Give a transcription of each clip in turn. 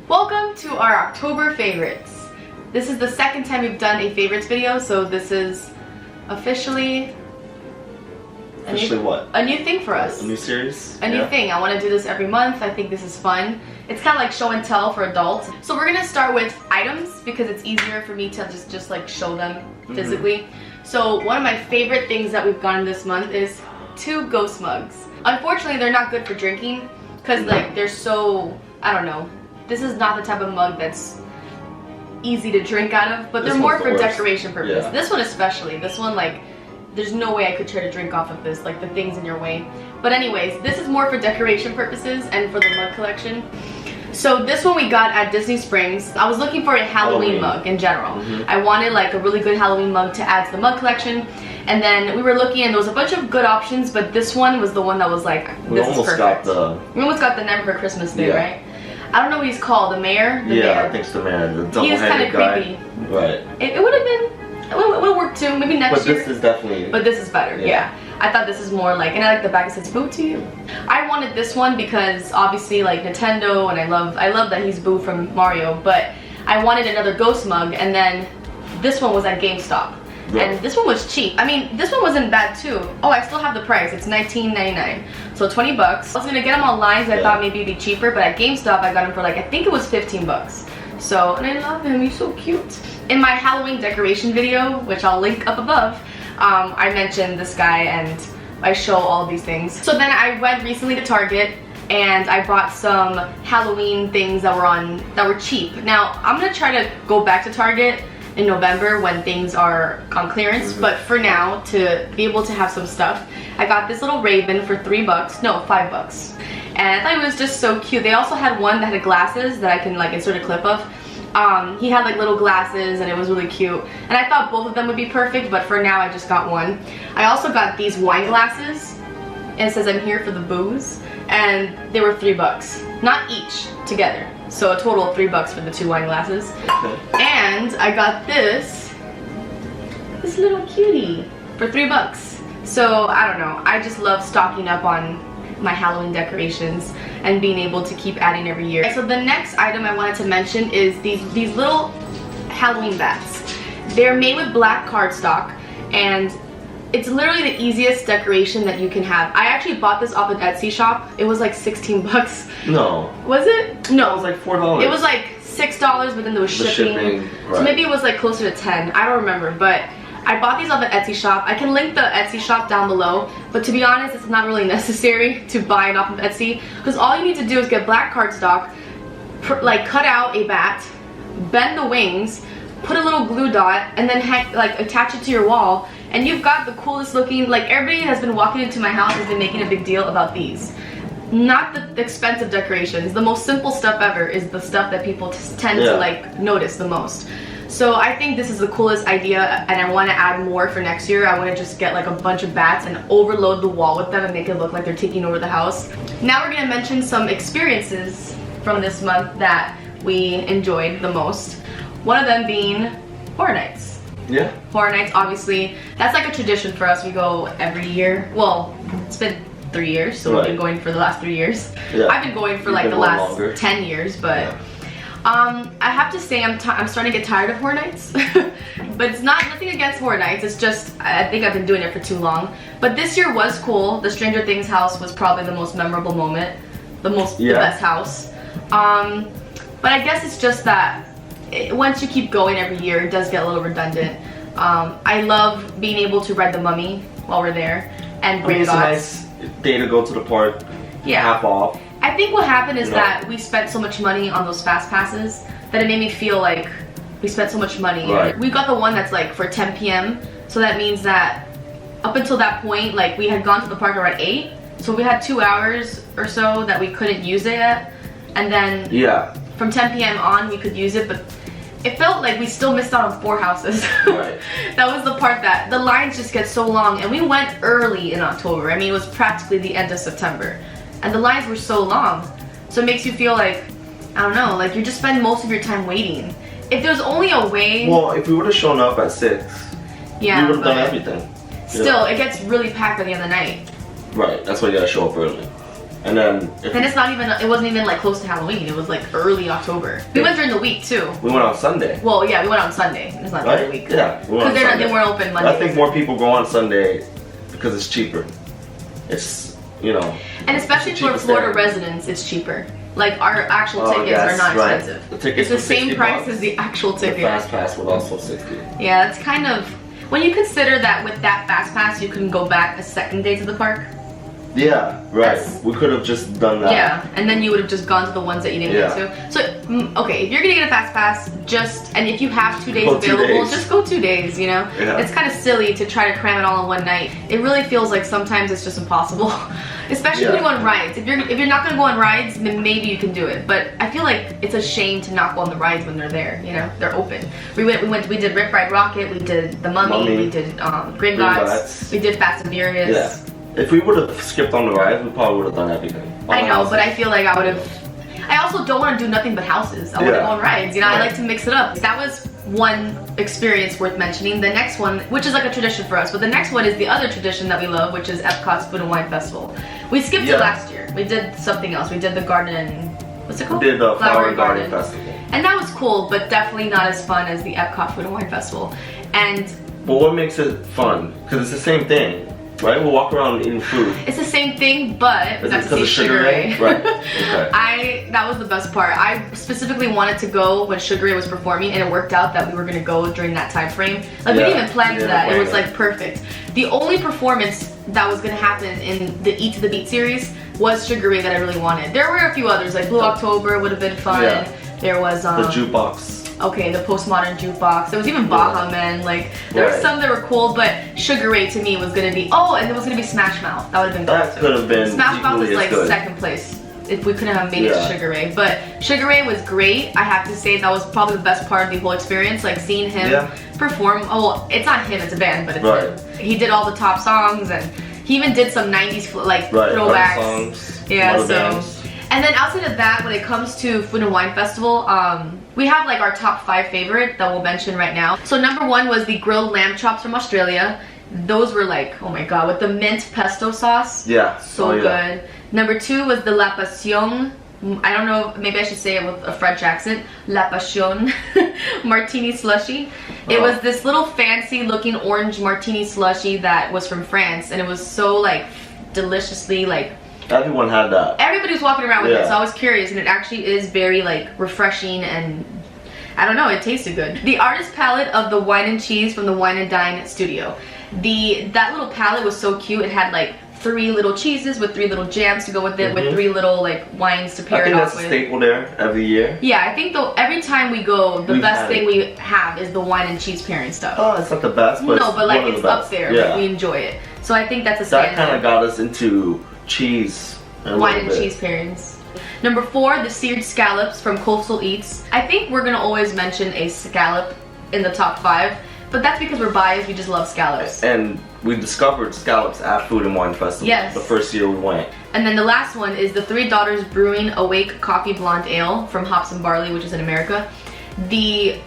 Welcome to our October favorites. This is the second time we've done a favorites video, so this is officially what? A new thing for us. A new series? A new thing. I want to do this every month. I think this is fun. It's kind of like show and tell for adults. So we're gonna start with items because it's easier for me to just like show them physically. So one of my favorite things that we've gotten this month is 2 ghost mugs. Unfortunately, they're not good for drinking because like they're so, I don't know. This is not the type of mug that's easy to drink out of, but they're more for decoration purposes. Yeah. This one especially. This one, like, there's no way I could try to drink off of this, like the things in your way. But anyways, this is more for decoration purposes and for the mug collection. So this one we got at Disney Springs. I was looking for a Halloween mug in general. I wanted like a really good Halloween mug to add to the mug collection. And then we were looking and there was a bunch of good options, but this one was the one that was like, this is perfect. We almost got the Nightmare Christmas thing, right? I don't know what he's called, the mayor? The mayor. I think it's the mayor, the double-headed guy. He is kind of creepy. Right. It would have been, it would work too, maybe next year. But this is definitely... But this is better, yeah. I thought this is more like, and I like the back, it says Boo to you. I wanted this one because obviously like Nintendo, and I love that he's Boo from Mario, but I wanted another ghost mug, and then this one was at GameStop. And this one was cheap. I mean, this one wasn't bad too. Oh, I still have the price. It's $19.99. So 20 bucks. I was gonna get them online because I thought maybe it'd be cheaper, but at GameStop I got them for like, I think it was 15 bucks. So, and I love him, he's so cute. In my Halloween decoration video, which I'll link up above, I mentioned this guy and I show all of these things. So then I went recently to Target and I bought some Halloween things that were cheap. Now, I'm gonna try to go back to Target in November when things are on clearance, but for now, to be able to have some stuff, I got this little raven for $3, no, $5. And I thought it was just so cute. They also had one that had glasses that I can like insert a clip of. He had like little glasses and it was really cute. And I thought both of them would be perfect, but for now I just got one. I also got these wine glasses, and it says I'm here for the booze, and they were $3, not each, together. So a total of $3 for the 2 wine glasses. And I got this little cutie for $3. So I don't know, I just love stocking up on my Halloween decorations and being able to keep adding every year. So the next item I wanted to mention is these little Halloween bats. They're made with black cardstock, and it's literally the easiest decoration that you can have. I actually bought this off an Etsy shop. It was like 16 bucks. No. Was it? No. It was like $4. It was like $6, but then there was shipping. So maybe it was like closer to 10. I don't remember, but I bought these off an Etsy shop. I can link the Etsy shop down below, but to be honest, it's not really necessary to buy it off of Etsy because all you need to do is get black cardstock, like cut out a bat, bend the wings, put a little glue dot, and then like attach it to your wall, and you've got the coolest looking, like everybody has been walking into my house has been making a big deal about these. Not the expensive decorations. The most simple stuff ever is the stuff that people tend to like notice the most. So I think this is the coolest idea, and I want to add more for next year. I want to just get like a bunch of bats and overload the wall with them and make it look like they're taking over the house. Now we're going to mention some experiences from this month that we enjoyed the most. One of them being Horror Nights. Yeah. Horror Nights, obviously, that's like a tradition for us. We go every year. Well, it's been 3 years, so we've been going for the last 3 years. I've been going for like the last 10 years, but I have to say I'm starting to get tired of Horror Nights. But it's nothing against Horror Nights, it's just I think I've been doing it for too long. But this year was cool. The Stranger Things house was probably the most memorable moment, the best house. But I guess it's just that once you keep going every year, it does get a little redundant. I love being able to ride the Mummy while we're there and bring it's a nice day to go to the park, half off. I think what happened is that we spent so much money on those fast passes that it made me feel like we spent so much money. We got the one that's like for 10 p.m. So that means that up until that point, like we had gone to the park around 8. So we had 2 hours or so that we couldn't use it yet. And then from 10 p.m. on we could use it, but it felt like we still missed out on 4 houses. That was the part that the lines just get so long, and we went early in October. I mean, it was practically the end of September, and the lines were so long. So it makes you feel like, I don't know, like you just spend most of your time waiting. If there's only a way... Well, if we would have shown up at 6, we would have done everything. Still, it gets really packed by the end of the night. Right, that's why you gotta show up early. And then it wasn't even like close to Halloween. It was like early October. We went during the week too. We went on Sunday. Well, yeah, we went on Sunday. It's not during the week. Yeah, because they weren't open Monday. I think more people go on Sunday because it's cheaper. It's, you know. And especially for Florida residents, it's cheaper. Like our actual tickets are not expensive. The tickets it's the same price as the actual ticket. The fast pass was also $60. Yeah, it's kind of, when you consider that with that fast pass you can go back a second day to the park. Yeah, right. We could have just done that. Yeah, and then you would have just gone to the ones that you didn't get to. So, okay, if you're gonna get a fast pass, and if you have 2 days available, just go 2 days, you know? Yeah. It's kind of silly to try to cram it all in one night. It really feels like sometimes it's just impossible. Especially when you go on rides. If you're not gonna go on rides, then maybe you can do it. But I feel like it's a shame to not go on the rides when they're there, you know? They're open. We did Rip Ride Rocket, we did The Mummy. We did Gringotts, we did Fast and Furious. Yeah. If we would have skipped on the rides, we probably would have done everything. I know, but I feel like I would have. I also don't want to do nothing but houses. I want to go on rides. You know, I like to mix it up. That was one experience worth mentioning. The next one, which is like a tradition for us, but the next one is the other tradition that we love, which is Epcot's Food and Wine Festival. We skipped it last year. We did something else. We did the garden. What's it called? We did the Flower Garden Festival. And that was cool, but definitely not as fun as the Epcot Food and Wine Festival. But what makes it fun? Because it's the same thing. Right? We'll walk around eating food. It's the same thing, but we got to see Sugar Ray. Right. Okay. That was the best part. I specifically wanted to go when Sugar Ray was performing, and it worked out that we were gonna go during that time frame. Like we didn't even plan for that. It was like perfect. The only performance that was gonna happen in the Eat to the Beat series was Sugar Ray that I really wanted. There were a few others, like Blue October would have been fun. Yeah. There was the jukebox. Okay, the postmodern jukebox. There was even Baha Men. Like there were some that were cool, but Sugar Ray to me was gonna be. Oh, and there was gonna be Smash Mouth. That would have been. That could have been. Smash Mouth was like good. Second place if we couldn't have made it to Sugar Ray. But Sugar Ray was great. I have to say that was probably the best part of the whole experience. Like seeing him perform. Oh, well, it's not him. It's a band, but it's him. He did all the top songs, and he even did some '90s like throwbacks. Songs, yeah. So. And then outside of that, when it comes to Food and Wine Festival, we have like our top 5 favorite that we'll mention right now. So number 1 was the grilled lamb chops from Australia. Those were like, oh my god, with the mint pesto sauce. Yeah. So good. Number 2 was the La Passion. I don't know, maybe I should say it with a French accent. La Passion martini slushy. It was this little fancy looking orange martini slushy that was from France, and it was so like deliciously like. Everyone had that. Everybody was walking around with it, so I was curious, and it actually is very like refreshing, and I don't know, it tasted good. The artist palette of the wine and cheese from the Wine and Dine studio. That little palette was so cute. It had like 3 little cheeses with 3 little jams to go with it, with 3 little like wines to pair it off with. I think that's a staple there every year. Yeah, I think though every time we go, the best thing we have is the wine and cheese pairing stuff. Oh, it's not the best, but no, but like it's up there. Yeah. Like, we enjoy it. So I think that's a that kind of got us into cheese. Wine and cheese pairings. Number 4, the seared scallops from Coastal Eats. I think we're gonna always mention a scallop in the top 5, but that's because we're biased. We just love scallops. And we discovered scallops at Food and Wine Festival. Yes. The first year we went. And then the last one is the Three Daughters Brewing Awake Coffee Blonde Ale from Hops and Barley, which is in America. It's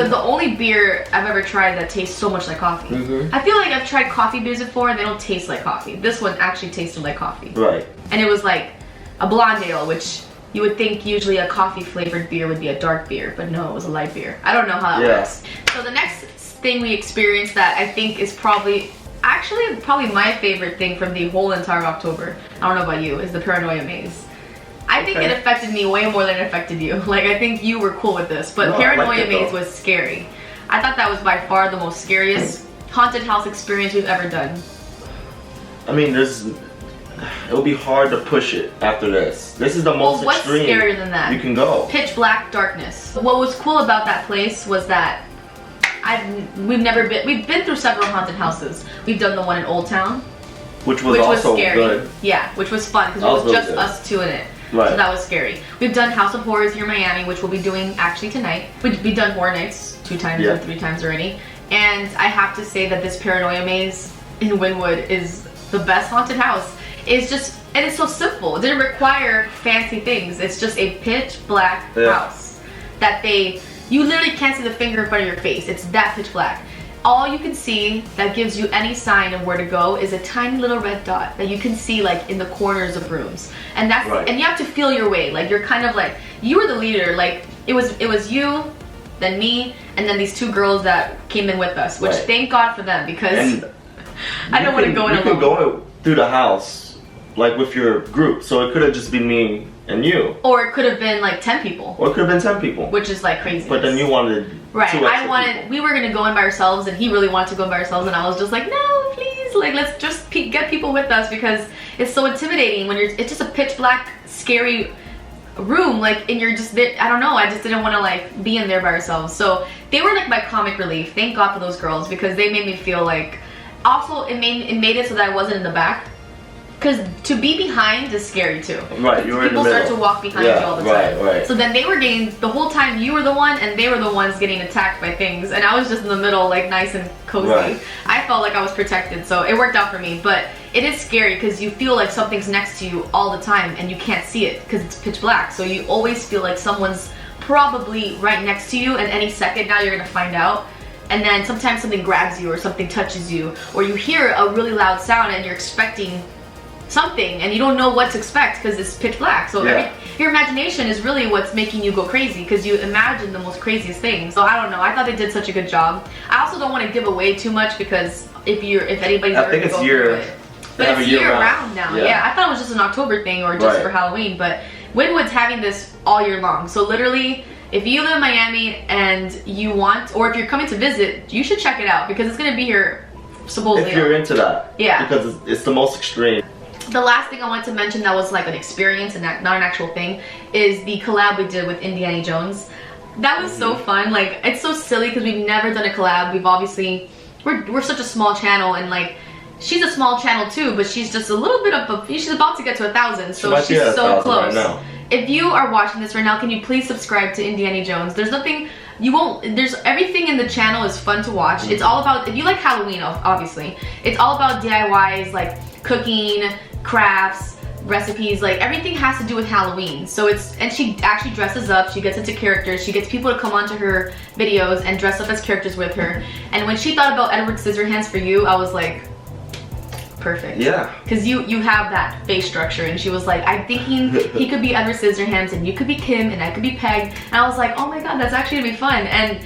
the only beer I've ever tried that tastes so much like coffee. I feel like I've tried coffee beers before and they don't taste like coffee. This one actually tasted like coffee. Right. And it was like a blonde ale, which you would think usually a coffee flavored beer would be a dark beer, but no, it was a light beer. I don't know how that works. So the next thing we experienced that I think is probably my favorite thing from the whole entire October, I don't know about you, is the Paranoia Maze. I think it affected me way more than it affected you. Like, I think you were cool with this, but Paranoia Maze was scary. I thought that was by far the most scariest haunted house experience we've ever done. I mean, it'll be hard to push it after this. This is the most extreme. What's scarier than that? You can go. Pitch black darkness. What was cool about that place was that we've been through several haunted houses. We've done the one in Old Town, which was also scary. Good. Yeah, which was fun because it was just us 2 in it. Right. So that was scary. We've done House of Horrors here in Miami, which we'll be doing actually tonight. We've done Horror Nights 2 times or 3 times already. And I have to say that this Paranoia Maze in Wynwood is the best haunted house. It's just, and it's so simple. It didn't require fancy things. It's just a pitch black house that you literally can't see the finger in front of your face. It's that pitch black. all you can see that gives you any sign of where to go is a tiny little red dot that you can see like in the corners of rooms. And that's and you have to feel your way. Like you're kind of like, you were the leader. Like it was you, then me, and then these two girls that came in with us, which thank God for them, because I don't want to go in alone. You can go through the house like with your group, so it could have just been me and you. Or it could have been like 10 people. Or it could have been 10 people. Which is like crazy. But then you wanted we were gonna go in by ourselves, and he really wanted to go in by ourselves, and I was just like, no, please, like let's just get people with us, because it's so intimidating when it's just a pitch black, scary room, like, and you're just there. I don't know, I just didn't want to like be in there by ourselves. So they were like my comic relief. Thank God for those girls, because they made me feel like, also it made it so that I wasn't in the back. Because to be behind is scary too. Right, you were in the middle. People start to walk behind you all the time. Right. So then they were getting, the whole time you were the one, and they were the ones getting attacked by things. And I was just in the middle, like nice and cozy. Right. I felt like I was protected, so it worked out for me. But it is scary because you feel like something's next to you all the time, and you can't see it because it's pitch black. So you always feel like someone's probably right next to you, and any second now you're gonna find out. And then sometimes something grabs you, or something touches you, or you hear a really loud sound and you're expecting something and you don't know what to expect because it's pitch black. So your imagination is really what's making you go crazy, because you imagine the most craziest things. So I don't know, I thought they did such a good job. I also don't want to give away too much, because if anybody's I think it's but it's year round now. Yeah, I thought it was just an October thing or just for Halloween, but Wynwood's having this all year long. So literally, if you live in Miami and you want, or if you're coming to visit, you should check it out, because it's gonna be here supposedly. If you're into that. Yeah. Because it's the most extreme. The last thing I wanted to mention that was like an experience and not an actual thing is the collab we did with Indiana Jones. That was so fun. Like, it's so silly because we've never done a collab. We've obviously, we're such a small channel, and like, she's a small channel too, but she's just a little bit of she's about to get to 1,000, so she's so close. Right, if you are watching this right now, can you please subscribe to Indiana Jones? There's nothing, there's everything in the channel is fun to watch. It's all about, if you like Halloween, obviously, it's all about DIYs, like cooking, crafts, recipes, like everything has to do with Halloween. So and she actually dresses up, she gets into characters, she gets people to come onto her videos and dress up as characters with her. And when she thought about Edward Scissorhands for you, I was like, perfect. Yeah. Because you have that face structure, and she was like, I'm thinking he could be Edward Scissorhands and you could be Kim and I could be Peg. And I was like, oh my god, that's actually gonna be fun. And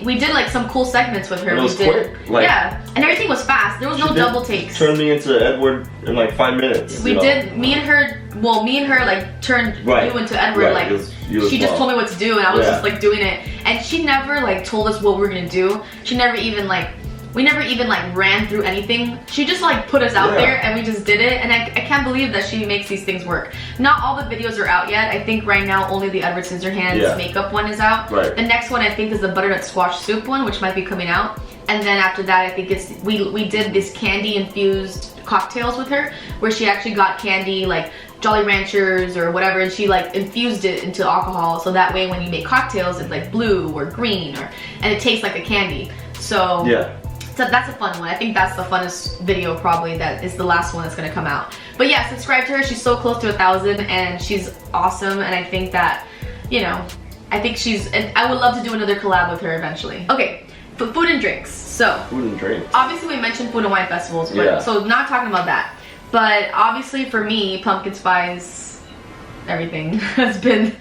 we did like some cool segments with her. And it was quick. Like, yeah, and everything was fast. There was no double takes. Turned me into Edward in like 5 minutes. We did. Me and her like turned you into Edward. Like she just told me what to do, and I was just like doing it. And she never like told us what we were gonna do. She never even like. We never even like ran through anything. She just like put us out there and we just did it. And I can't believe that she makes these things work. Not all the videos are out yet. I think right now only the Edward Scissorhands makeup one is out. The next one I think is the butternut squash soup one, which might be coming out. And then after that I think it's, we did this candy infused cocktails with her, where she actually got candy like Jolly Ranchers or whatever, and she like infused it into alcohol, so that way when you make cocktails it's like blue or green, and it tastes like a candy. So so that's a fun one. I think that's the funnest video probably, that is the last one that's gonna come out. But yeah, subscribe to her. She's so close to 1,000 and she's awesome, and I think that, you know, I think and I would love to do another collab with her eventually. Okay, food and drinks. So, food and drinks. Obviously we mentioned food and wine festivals, but so not talking about that. But obviously for me, pumpkin spice, everything has been,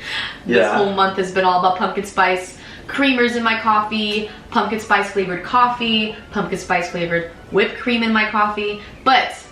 this whole month has been all about pumpkin spice. Creamers in my coffee, pumpkin spice flavored coffee, pumpkin spice flavored whipped cream in my coffee, but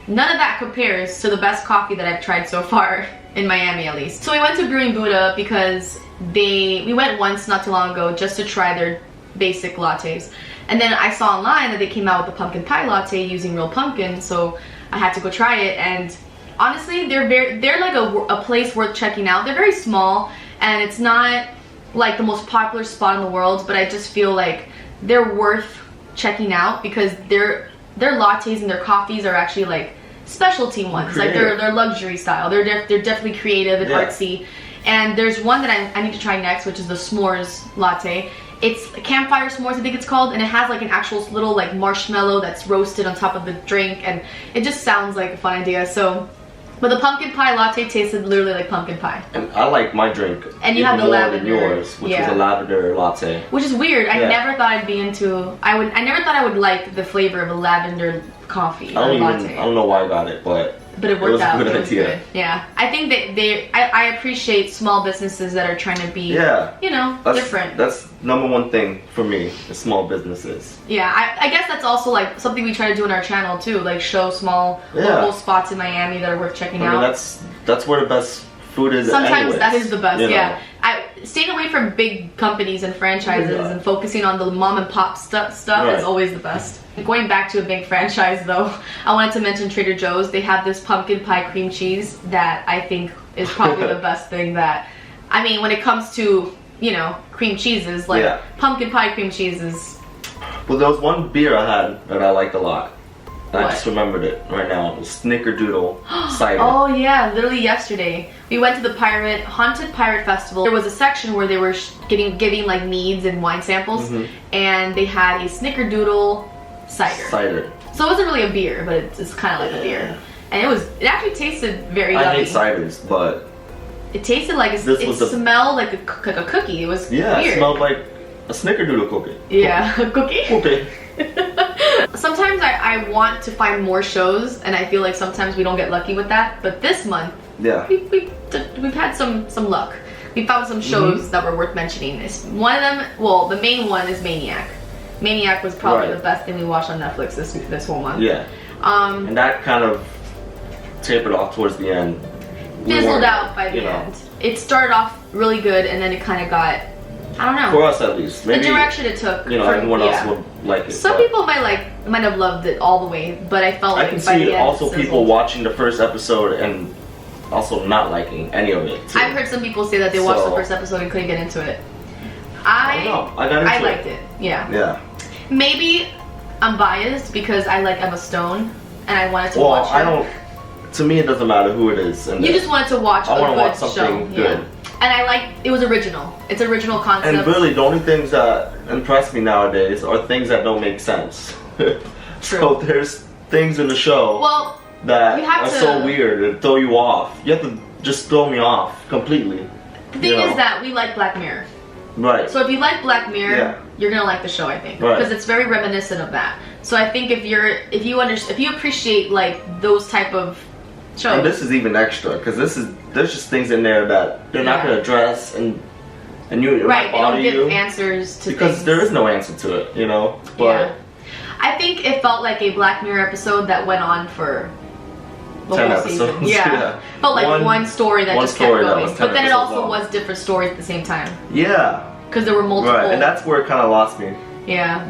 none of that compares to the best coffee that I've tried so far in Miami, at least. So we went to Brewing Buddha because we went once not too long ago just to try their basic lattes, and then I saw online that they came out with a pumpkin pie latte using real pumpkin, so I had to go try it. And honestly, they're like a place worth checking out. They're very small, and it's not like the most popular spot in the world, but I just feel like they're worth checking out because their lattes and their coffees are actually like specialty ones. Like they're luxury style. They're definitely creative and artsy. And there's one that I need to try next, which is the s'mores latte. It's campfire s'mores, I think it's called, and it has like an actual little like marshmallow that's roasted on top of the drink, and it just sounds like a fun idea. So But the pumpkin pie latte tasted literally like pumpkin pie. And I like my drink. And you have the more lavender. than yours, which was a lavender latte. Which is weird. I never thought I'd be into. I never thought I would like the flavor of a lavender coffee or latte. I don't know why I got it, but it worked out. It was a good idea. Good. Yeah, I think that I appreciate small businesses that are trying to be, you know, different. That's #1 thing for me, is small businesses. Yeah, I guess that's also like something we try to do in our channel too, like show small local spots in Miami that are worth checking out. That's where the best food is. Sometimes that is the best. Yeah. Staying away from big companies and franchises and focusing on the mom and pop stuff is always the best. Going back to a big franchise though, I wanted to mention Trader Joe's. They have this pumpkin pie cream cheese that I think is probably the best thing that, I mean, when it comes to, you know, cream cheeses, like pumpkin pie cream cheese is... Well, there was one beer I had that I liked a lot. I just remembered it right now. It was Snickerdoodle cider. Oh yeah, literally yesterday. We went to the Haunted Pirate Festival. There was a section where they were giving like meads and wine samples, and they had a Snickerdoodle cider. So it wasn't really a beer, but it's kind of like a beer. And it actually tasted very yummy. I hate ciders, but it tasted like it smelled like a cookie. It was weird. It smelled like a Snickerdoodle cookie. Yeah, a cookie? Okay. Sometimes I want to find more shows, and I feel like sometimes we don't get lucky with that. But this month, we've had some luck. We found some shows that were worth mentioning. One of them, well, the main one is Maniac. Maniac was probably the best thing we watched on Netflix this whole month. Yeah. And that kind of tapered off towards the end. Fizzled out by the end. It started off really good, and then it kind of got, I don't know. For us at least. Maybe, the direction it took. You know, everyone else would like it. Some people might have loved it all the way, but I felt like I can by see the end, also people watching the first episode and also not liking any of it too. I've heard some people say that they watched the first episode and couldn't get into it. I liked it. Yeah. Maybe I'm biased because I like Emma Stone and I wanted to watch her. To me, it doesn't matter who it is. You just wanted to watch a good show. Good. And it was original. It's original concept. And really, the only things that impress me nowadays are things that don't make sense. True. So there's things in the show that are so weird and throw you off. You have to just throw me off completely. The thing is that we like Black Mirror. Right. So if you like Black Mirror, you're gonna like the show, I think, because it's very reminiscent of that. So I think if you appreciate like those type of shows, and this is even extra because there's just things in there that they're not gonna address and you they don't give answers to because things. there is no answer to it, you know. But I think it felt like a Black Mirror episode that went on for the 10 whole episodes. season. Yeah. Felt like one story that just kept going. But then it also was different stories at the same time. Yeah. Because there were multiple. Right, and that's where it kind of lost me. Yeah.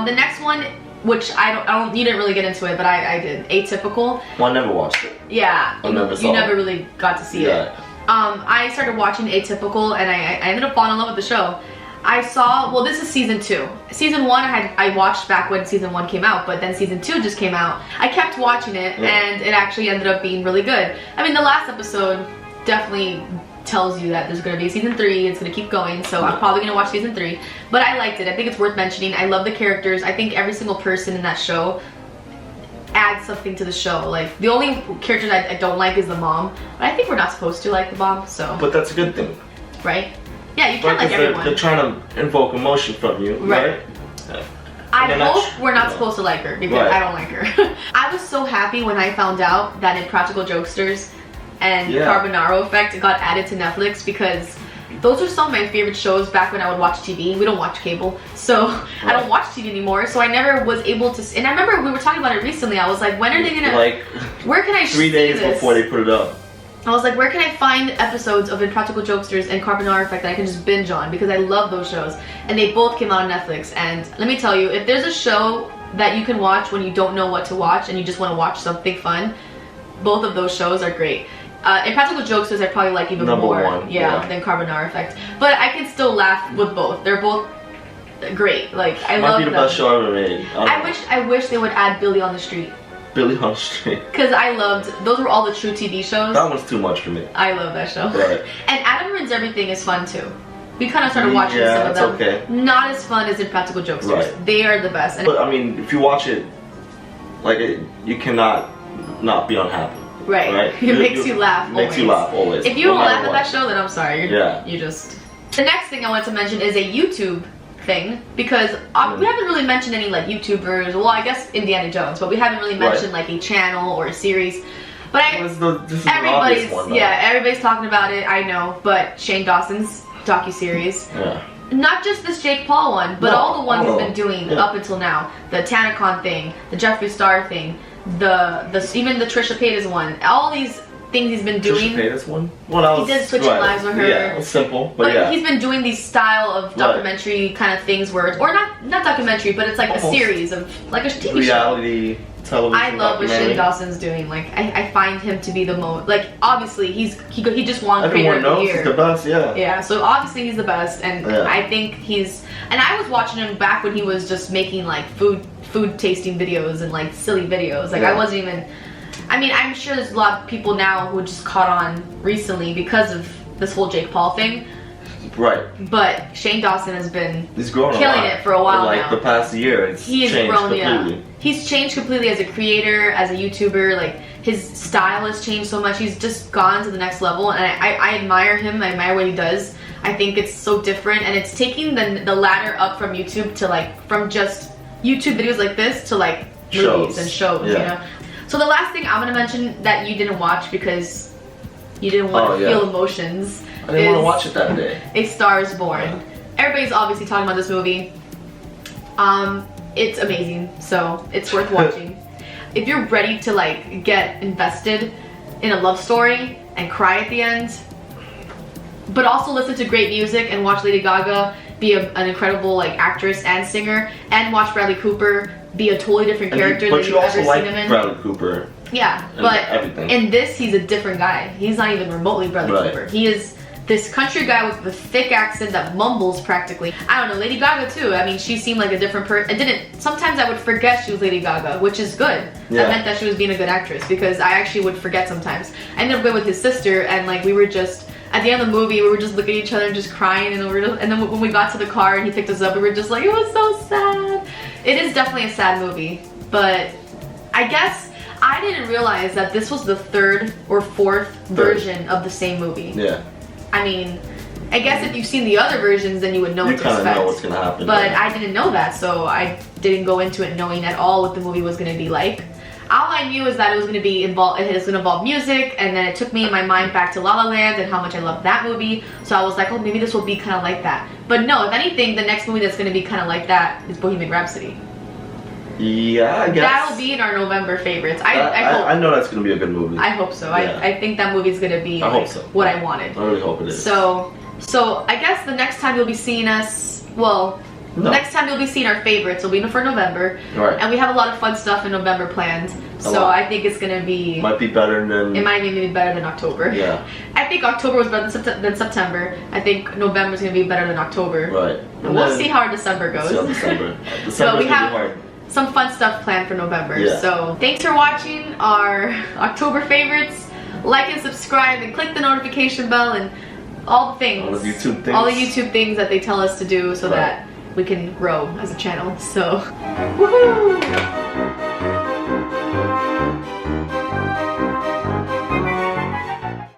The next one, which you didn't really get into it, but I did. Atypical. Well, I never watched it. Yeah. You never really got to see it. I started watching Atypical, and I ended up falling in love with the show. This is season 2. Season 1 I watched back when season 1 came out, but then season 2 just came out. I kept watching it, and it actually ended up being really good. I mean, the last episode definitely tells you that there's going to be a season 3, it's going to keep going, so I'm probably going to watch season 3. But I liked it. I think it's worth mentioning. I love the characters. I think every single person in that show adds something to the show. Like, the only characters I don't like is the mom, but I think we're not supposed to like the mom, so. But that's a good thing. Right? Yeah, you can't like everyone. They're trying to invoke emotion from you, right? I hope we're not supposed to like her because I don't like her. I was so happy when I found out that in Practical Jokesters and Carbonaro Effect got added to Netflix, because those are some of my favorite shows back when I would watch TV. We don't watch cable, so I don't watch TV anymore, so I never was able to. And I remember we were talking about it recently. I was like, when are they gonna, like, where can I 3 days before they put it up? I was like, where can I find episodes of Impractical Jokesters and Carbonaro Effect that I can just binge on, because I love those shows. And they both came out on Netflix, and let me tell you, if there's a show that you can watch when you don't know what to watch and you just want to watch something fun, both of those shows are great. Impractical Jokesters I probably like even more than Carbonaro Effect. But I can still laugh with both. They're both great. Like, I love them. Might be the best show ever made. I wish they would add Billy on the Street. Billy on the Street. Because I loved, those were all the true TV shows. That one's too much for me. I love that show. Right. And Adam Ruins Everything is fun too. We kind of started watching some of them. Okay. Not as fun as Impractical Jokesters. Right. They are the best. But I mean, if you watch it, like, you cannot not be unhappy. Right. It makes you laugh. Makes you laugh always. If you don't laugh at that show, then I'm sorry. Yeah. You just. The next thing I want to mention is a YouTube thing, because we haven't really mentioned any like YouTubers. Well, I guess Indiana Jones, but we haven't really mentioned like a channel or a series. But everybody's talking about it. I know, but Shane Dawson's docuseries. Yeah. Not just this Jake Paul one, but all the ones he's been doing up until now. The TanaCon thing, the Jeffree Star thing, even the Trisha Paytas one. All these things he's been doing. Trisha Paytas one? Well, he did Switching Lives with her. Yeah, it's simple, but yeah. He's been doing these style of documentary kind of things where, or not documentary, but it's like a series of like a TV reality show. Television. I love what Shane Dawson's doing. Like I find him to be the most, like, obviously he just won Creator of the Year. He's the best, yeah. Yeah, so obviously he's the best, and I think and I was watching him back when he was just making like food tasting videos and like silly videos. Like I wasn't even, I mean, I'm sure there's a lot of people now who just caught on recently because of this whole Jake Paul thing. Right. But Shane Dawson has been killing it for a while now. Like the past year, he's grown completely. Yeah. He's changed completely as a creator, as a YouTuber. Like his style has changed so much. He's just gone to the next level, and I admire him. I admire what he does. I think it's so different, and it's taking the ladder up from YouTube to like from just YouTube videos like this to like movies and shows. You know. So the last thing I'm gonna mention that you didn't watch because you didn't want to feel emotions. I didn't want to watch it that day. A Star is Born. Yeah. Everybody's obviously talking about this movie. It's amazing, so it's worth watching. If you're ready to like get invested in a love story and cry at the end, but also listen to great music and watch Lady Gaga be an incredible like actress and singer, and watch Bradley Cooper be a totally different character than you've ever seen him in. Bradley Cooper. Yeah, but in this he's a different guy. He's not even remotely Bradley Cooper. He is this country guy with the thick accent that mumbles practically. I don't know, Lady Gaga too. I mean, she seemed like a different person. Sometimes I would forget she was Lady Gaga, which is good. Yeah. That meant that she was being a good actress, because I actually would forget sometimes. I ended up going with his sister, and like we were just, at the end of the movie, we were just looking at each other and just crying, and then when we got to the car and he picked us up, we were just like, it was so sad. It is definitely a sad movie, but I guess I didn't realize that this was the third or fourth version of the same movie. Yeah. I mean, I guess if you've seen the other versions, then you would know what to expect. You kind of know what's going to happen. But I didn't know that, so I didn't go into it knowing at all what the movie was going to be like. All I knew is that it was going to be involved. It was going to involve music, and then it took me in my mind back to La La Land and how much I loved that movie. So I was like, oh, maybe this will be kind of like that. But no, if anything, the next movie that's going to be kind of like that is Bohemian Rhapsody. Yeah, I guess. That'll be in our November favorites. I hope. I know that's going to be a good movie. I hope so. Yeah. I think that movie's going to be what I wanted. I really hope it is. So I guess the next time you'll be seeing us, next time you'll be seeing our favorites will be for November. Right. And we have a lot of fun stuff in November planned. So I think it's going to be... Might be better than... It might even be better than October. Yeah. I think October was better than September. I think November's going to be better than October. Right. And we'll see how our December goes. December's so we going to be hard. Some fun stuff planned for November. Yeah. So thanks for watching our October favorites. Like and subscribe and click the notification bell and all the things. All the YouTube things. All the YouTube things that they tell us to do so that we can grow as a channel. So, woohoo!